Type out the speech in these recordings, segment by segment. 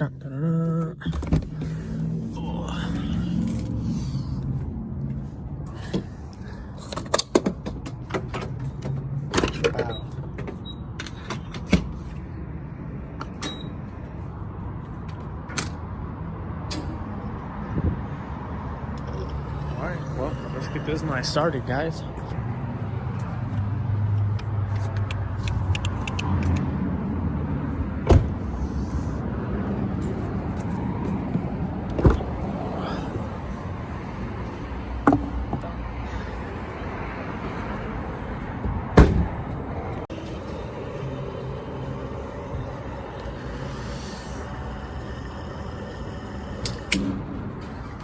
Dun, dun, dun, dun. Oh. Wow. Alright, well, let's get this night started, guys.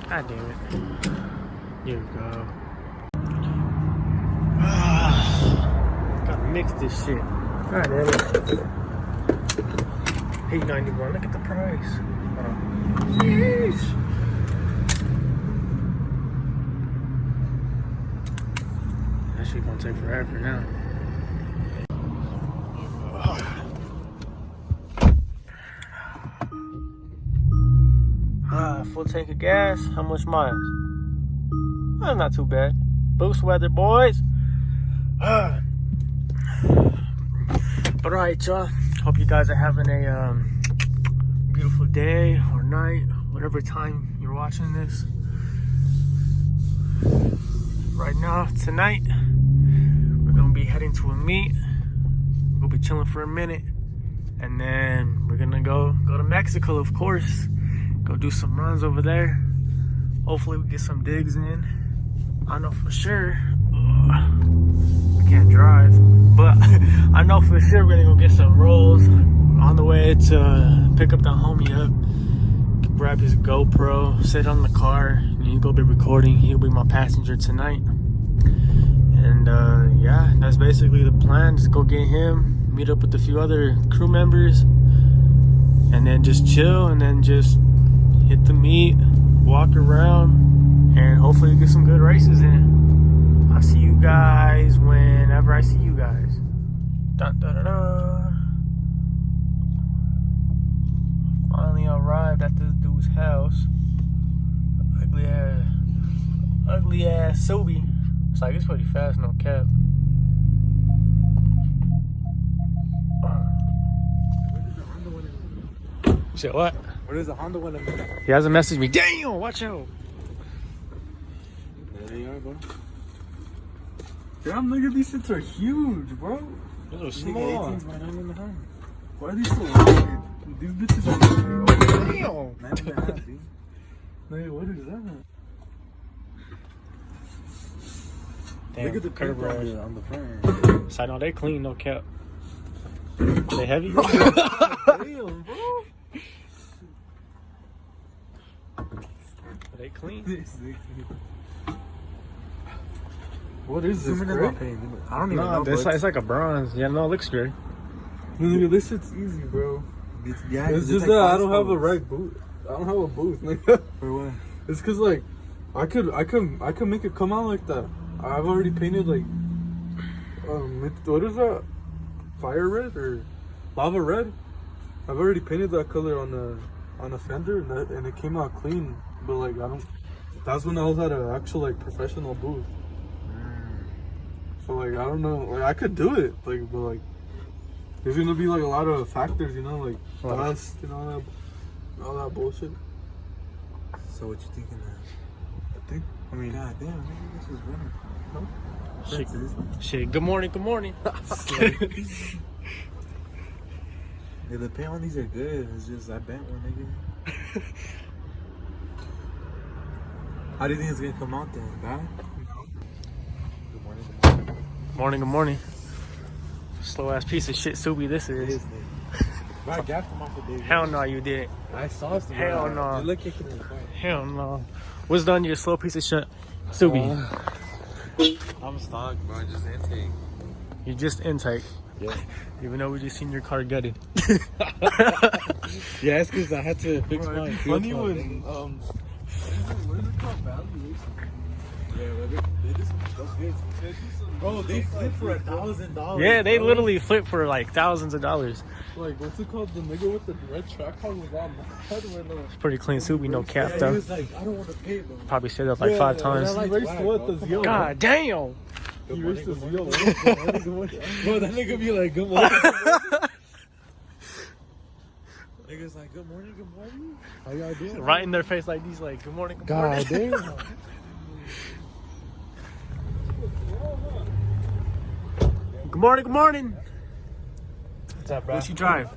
God damn it. Here we go. Gotta mix this shit. God damn it. $8.91. Look at the price. Jeez. That shit gonna take forever now. Full tank of gas. How much miles? Well, not too bad. Boost weather, boys. But alright, y'all. Hope you guys are having a beautiful day or night, whatever time you're watching this. Right now, tonight, we're gonna be heading to a meet. We'll be chilling for a minute, and then we're gonna go to Mexico, of course. Go do some runs over there. Hopefully we get some digs in. I know for sure I can't drive, but I know for sure we're gonna go get some rolls on the way to pick up that homie up, grab his GoPro, sit on the car, and he'll go be recording. He'll be my passenger tonight. And yeah, that's basically the plan. Just go get him, meet up with a few other crew members, and then just chill, and then just hit the meet, walk around, and hopefully get some good races in. I'll see you guys whenever I see you guys. Dun, dun, dun, dun. Finally arrived at this dude's house. Ugly ass Subi. It's like, it's pretty fast, no cap. Shit, what? What is the Honda one? He hasn't messaged me. Damn, watch out. There they are, bro. Damn, look at these shits are huge, bro. Those are small. Why are these so wide? These bitches are big. Damn. 9.5, dude. Nigga, what is that? Damn, look at the curb curb rails on the front. So I know they clean, no cap. They heavy? Damn, bro. They clean. What is this? Gray? I don't even know. It's like a bronze. Yeah, no, it looks great. Nigga, this shit's easy, bro. Yeah, it's just like that I don't have a right boot. I don't have a booth, nigga. For what? It's cause like I could make it come out like that. I've already painted like what is that? Fire red or lava red? I've already painted that color on the fender, and it came out clean. But like I don't. That's when I was at an actual like professional booth. So like I don't know. Like I could do it. Like but like there's gonna be like a lot of factors, you know, like dust, you know, all that bullshit. So what you thinking now? I mean, god damn, maybe this is winter. No? Shit. Good morning. Good morning. Yeah, the paint on these are good. It's just I bent one, nigga. How do you think it's gonna come out then, bad? Good morning. Morning. Good morning. Slow ass piece of shit Subi this is. I gapped him off the day. Hell no, you didn't. I saw some. Hell no. You look kicking in the car. Hell no. What's done, you slow piece of shit Subi? I'm stocked, bro. Just intake. You just intake. Yeah. Even though we just seen your car gutted. Yeah, it's because I had to fix my funny when what is it called? Valuation. Yeah, Bro, they flip for $1,000. Yeah, they bro. literally flip for like thousands of dollars. Like, what's it called? The nigga with the red track car was all mad right now. It's pretty clean suit, we no cap Yeah, he though. was like, I don't want to pay, bro. Probably said that like 5 times. He raced what? The Zio. God damn! He raced the Zio. Bro, that nigga be like, good morning. Nigga's like, good morning, good morning. How y'all doing? Right in their face like these, like, good morning, good morning. God damn. Good morning, good morning. What's up, bro? What you drive?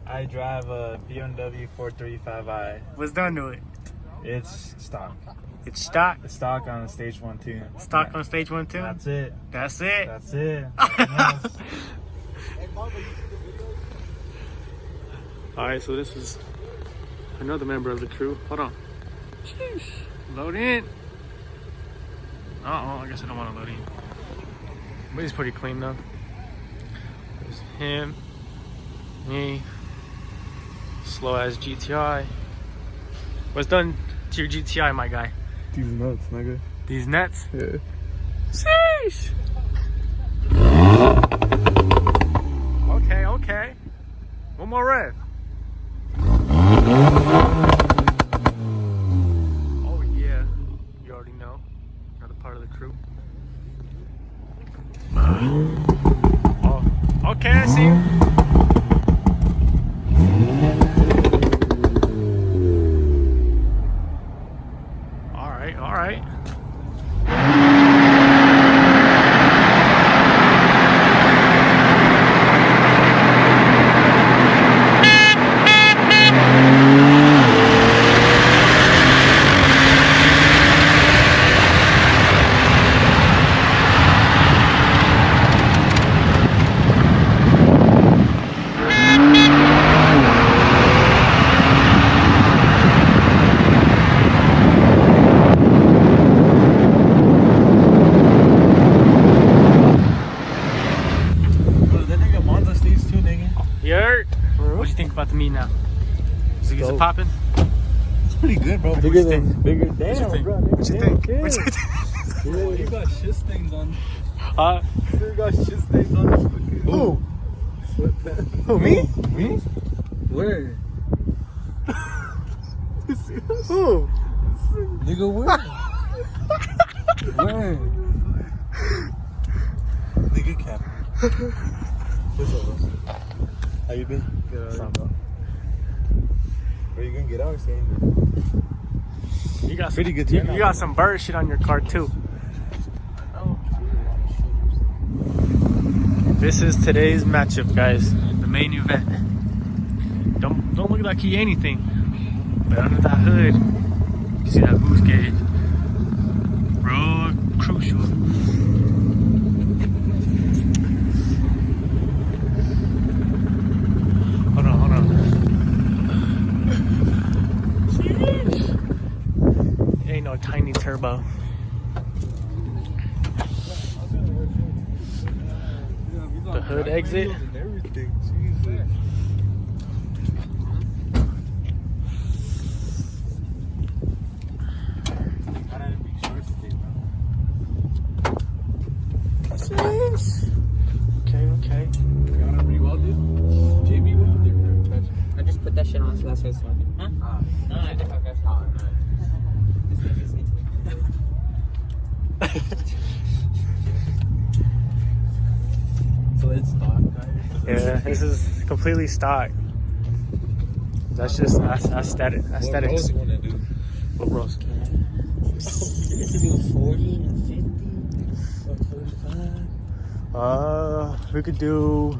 I drive a BMW 435i. What's done to it? It's stock. It's stock. It's stock on the stage 1 too. Stock on stage 1 too. That's it. That's it. That's it. Nothing else. All right, so this is another member of the crew. Hold on. Sheesh. Load in. I guess I don't want to load in. But he's pretty clean though. There's him, me, slow ass GTI. What's done to your GTI, my guy? These nuts, nigga. These nuts? Yeah. Sheesh. Okay. One more rev. Oh yeah, you already know. Another part of the crew. Oh, okay, I see you. All right. What you think about the meat now? Is it popping? It's pretty good, bro. Bigger than. Bigger. What you Damn, think? bro. What you think? Okay. What you think? Yeah, you got shit stains on. You You got shit stains on this fucking. Who? Sweatpants. Who? Me? Where? Who? Nigga, where? Where? Nigga cap. What's up, bro? How you been? Good. What's up, bro? Are you gonna get out or stay in there? You got Pretty good You, turnout. you got some bird shit on your car too. This is today's matchup, guys. The main event. Don't look like he anything, but under that hood, you see that boost gauge. Real crucial. Hold on. Sheesh. Ain't no tiny turbo. The hood exit. And everything. Jesus. Okay. Gotta re-weld it. JB welded it. I just put that shit on, so that's why it's working. Huh? No, I didn't have that. So it's stock, guys. Yeah, this is completely stock. That's just aesthetics. wanna do? What bros? You could do 40 and 50. We could do.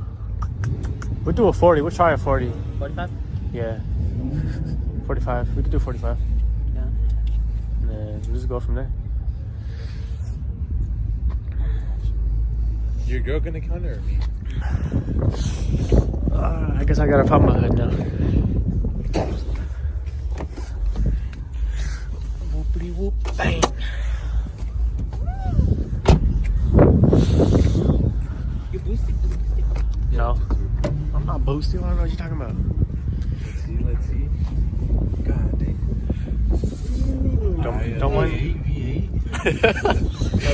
We'll do a 40. We'll try a 40. 45? Yeah. 45. We could do 45. Yeah. And then we'll just go from there. Your girl gonna counter or me? I guess I gotta pop my hood now. Whoopity whoop bang. You boosted? No. I'm not boosting. I don't know what you're talking about. Let's see. God dang. Don't want. V8. I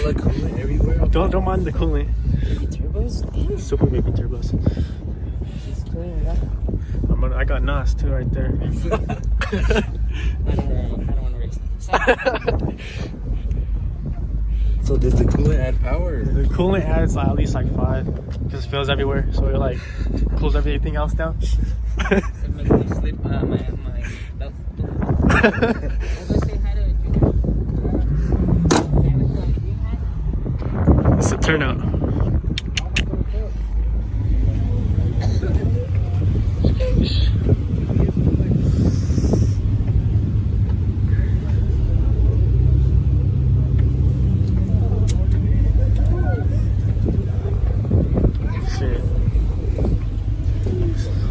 like coolant everywhere. Don't mind the coolant. Baby turbos? Super baby turbos. She's cleaning it up. I got NOS too right there. I don't want to race this. So does the coolant add power? The coolant adds at least like 5. Just fills everywhere, so it like cools everything else down. It makes me slip my belt. I'll go say hi to Junior. It's a turnout.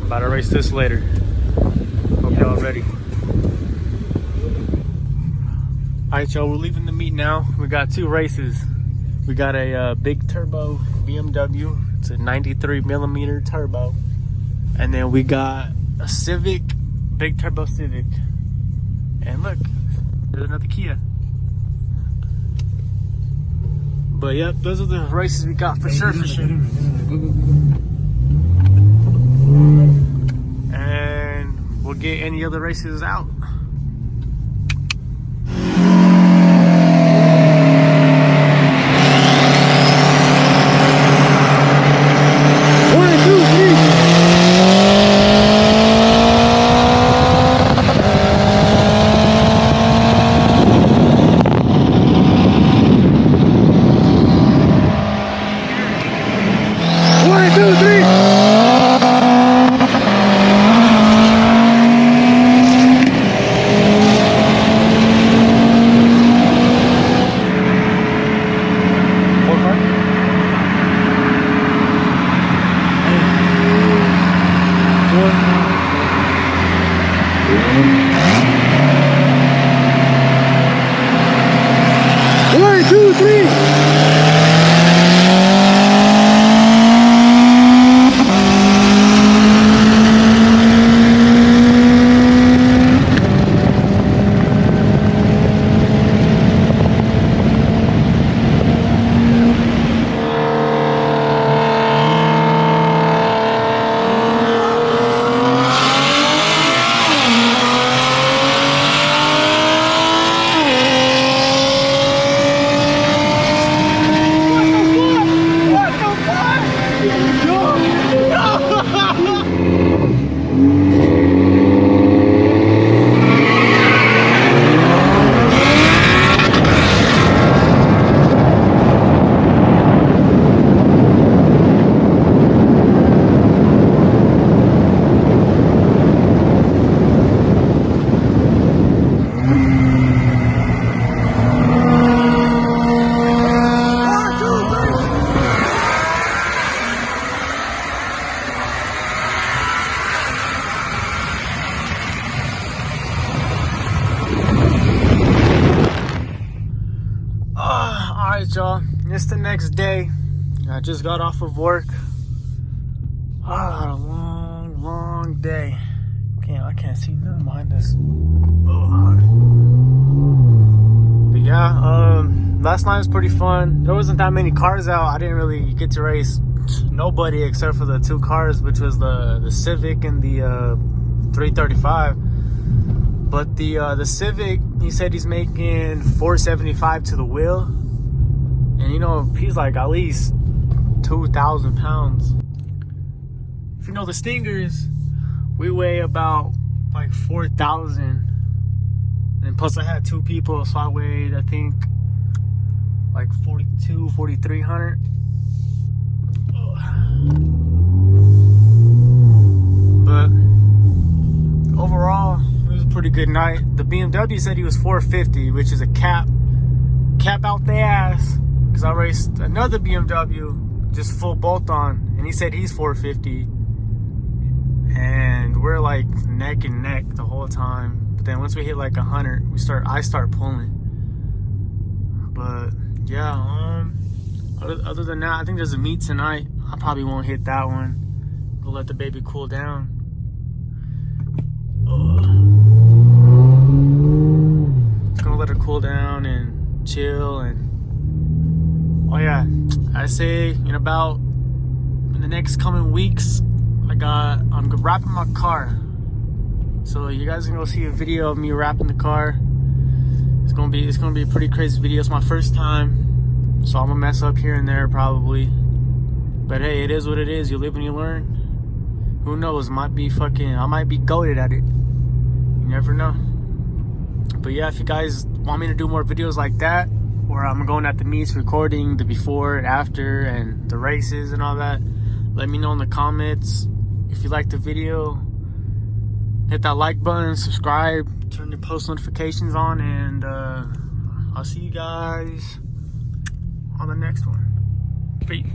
About to race this later. Hope y'all ready. Alright, y'all, we're leaving the meet now. We got 2 races. We got a big turbo BMW. It's a 93mm turbo. And then we got a Civic, big turbo Civic. And look, there's another Kia. But yep, those are the races we got for sure. And we'll get any other races out. Alright, y'all, it's the next day. I just got off of work. A long day. I can't see nothing behind this. But yeah, last night was pretty fun. There wasn't that many cars out. I didn't really get to race nobody except for the 2 cars, which was the Civic and the 335. But the Civic, he said he's making $475 to the wheel. And you know, he's like at least 2,000 pounds. If you know the Stingers, we weigh about like 4,000. And plus I had 2 people, so I weighed, I think, like 4,300. But overall, it was a pretty good night. The BMW said he was 450, which is a cap out the ass. Because I raced another BMW, just full bolt on, and he said he's 450. And we're like neck and neck the whole time. But then once we hit like 100, I start pulling. But yeah, other than that, I think there's a meet tonight. I probably won't hit that one. Go let the baby cool down. Just gonna let her cool down and chill. And oh yeah, I say in the next coming weeks, I'm wrapping my car. So you guys are gonna see a video of me wrapping the car. It's gonna be a pretty crazy video. It's my first time, so I'm gonna mess up here and there probably. But hey, it is what it is. You live and you learn. Who knows? I might be goated at it. You never know. But yeah, if you guys want me to do more videos like that, where I'm going at the meets, recording the before and after and the races and all that, let me know in the comments. If you like the video, hit that like button, subscribe, turn your post notifications on, and I'll see you guys on the next one. Peace.